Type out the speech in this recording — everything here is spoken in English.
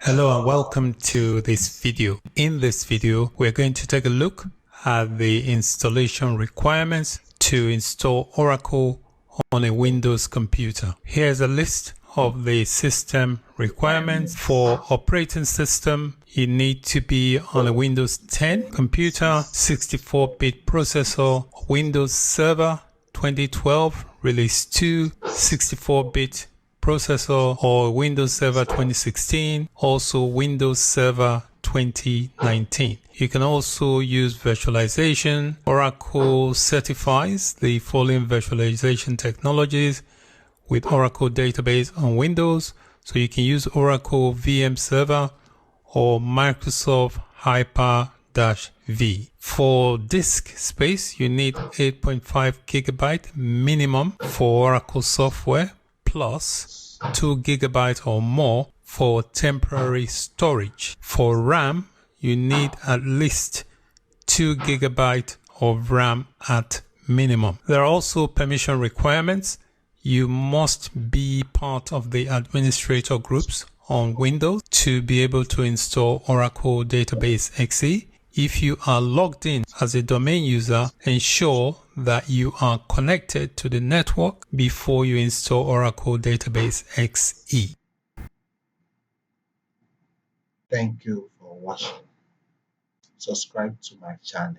Hello and welcome to this video. In this video, we're going to take a look at the installation requirements to install Oracle on a Windows computer. Here's a list of the system requirements. For operating system, you need to be on a Windows 10 computer, 64-bit processor, Windows Server 2012 Release 2, 64-bit processor, or Windows Server 2016, also Windows Server 2019. You can also use virtualization. Oracle certifies the following virtualization technologies with Oracle database on Windows. So you can use Oracle VM Server or Microsoft Hyper-V. For disk space, you need 8.5 gigabyte minimum for Oracle software, plus 2 gigabytes or more for temporary storage. For RAM, you need at least 2 gigabytes of RAM at minimum. There are also permission requirements. You must be part of the administrator groups on Windows to be able to install Oracle Database XE. If you are logged in as a domain user, ensure that you are connected to the network before you install Oracle Database XE. Thank you for watching. Subscribe to my channel.